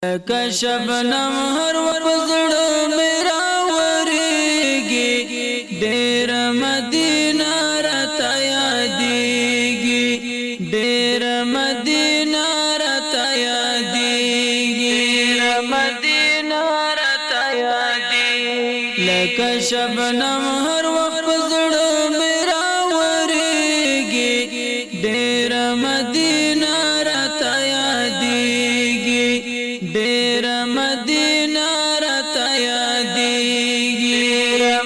لکه شبنم هر وپزړه میرا ورېږي ډېر مدینه راته یادېږي ډېر مدینه راته یادېږي مدینه راته یادېږي لکه شبنم هر وپزړه میرا ورېږي ډېر مدینه راته یادېږي ډېر مدینه راته یادېږي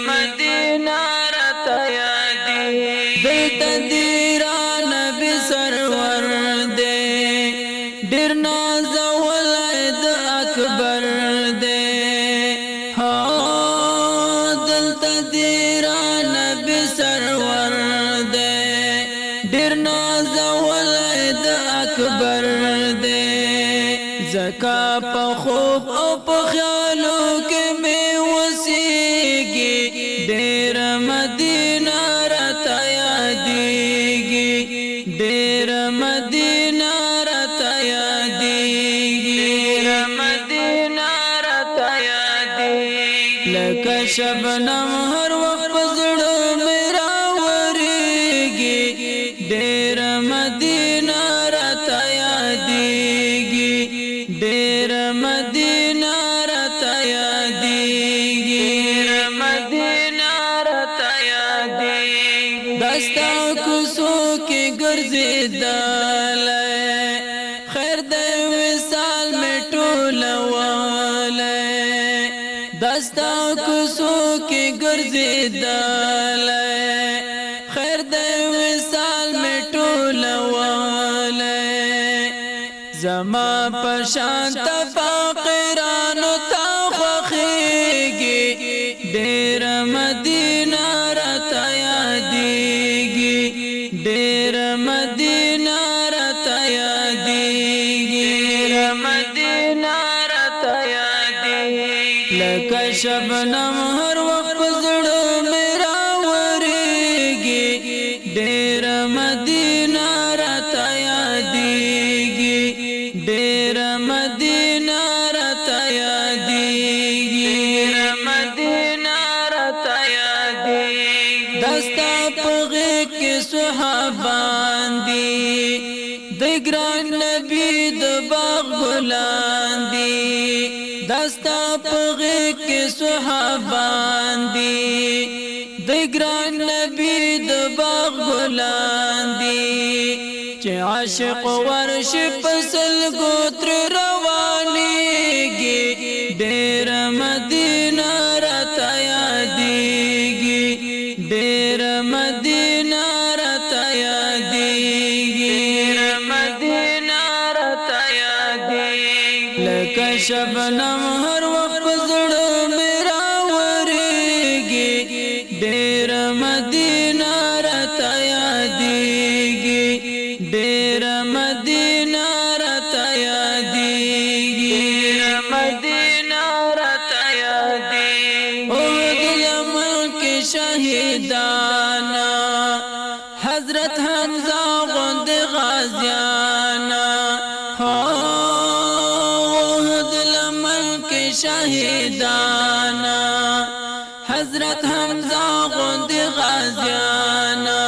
مدینه راته یادېږي دلته دې را نبي سرور دی ډېر نازولی د اکبر دی دلته دې را نبي سرور دی ډېر نازولی د اکبر دی زکا په خوب او په خیالو کې مې وسېږي ډېر مدینه راته یادېږي ډېر مدینه راته یادېږي مدینه راته یادېږي لکه شبنم هر وخت په زړه مې راورېږي ډېر مدینه راته یادېږي ډېر مدینه راته یادېږي مدینه راته یادېږي دستا کوڅو کې ګرځېدلی خیر دی وصال مې ټولولی دستا کوڅو کې ګرځېدلی خیر دی وصال مې ټولولی زما پشانت فقیرانو تا خوخیږي ډېر مدینه راته یادېږي ډېر مدینه راته یادېږي مدینه راته یادېږي لکه شبنم هر وخت په زړه مې راورېږي ډېر مدینه راته یادېږي ډېر مدینه راته یادېږي مدینه راته یادېږي دستا په غېږ کې صحابان دي د ګران نبي د باغ ګلان دي دستا په غېږ کې صحابان دي د ګران نبي د باغ ګلان دي چې عاشق ورشي پسل ګوتر روانېږي ډېر مدینه راته یادېږي ډېر مدینه راته یادېږي مدینه راته یادېږي لکه شبنم هر وخت په زړه مې راورېږي ډېر مدینه راته یادېږي ډېر مدینه راته یادېږي مدینه راته یادېږي او د یمن کې شهیدانا حضرت حمزه غوندې غازیانا د یمن کې شهیدانا حضرت حمزه غوندې غازیانا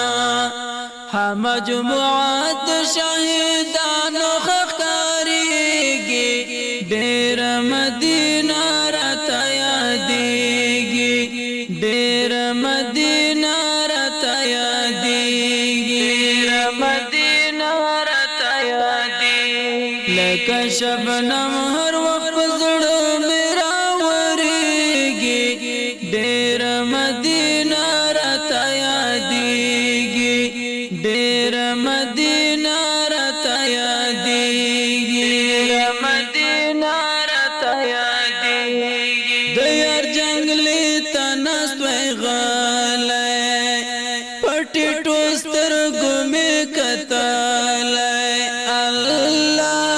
مجموعات شهیدانو ښکارېږي ډېر مدینه راته یادېږي ډېر مدینه راته یادېږي مدینه راته یادېږي لکه شبنم هر وخت په زړه مې راورېږي ډېر مدینه راته یادېږي ډېر مدینه راته یادېږي مدینه راته یادېږي د یار جنګلې ته ناستوی غلی پټې ټو سترګو مې کتلی الله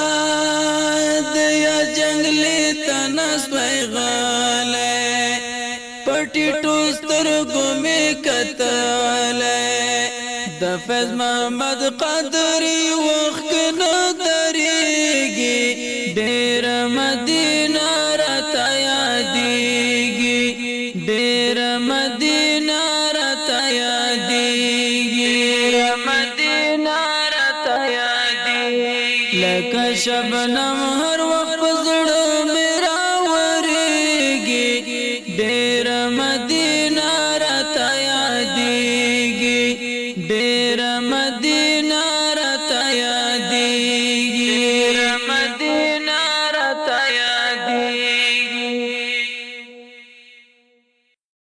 د یار جنګلې ته ناستوی غلی پټې ټو سترګو مې کتلی د فیض محمد قدری وخت نه درېږي ډېر مد شبنم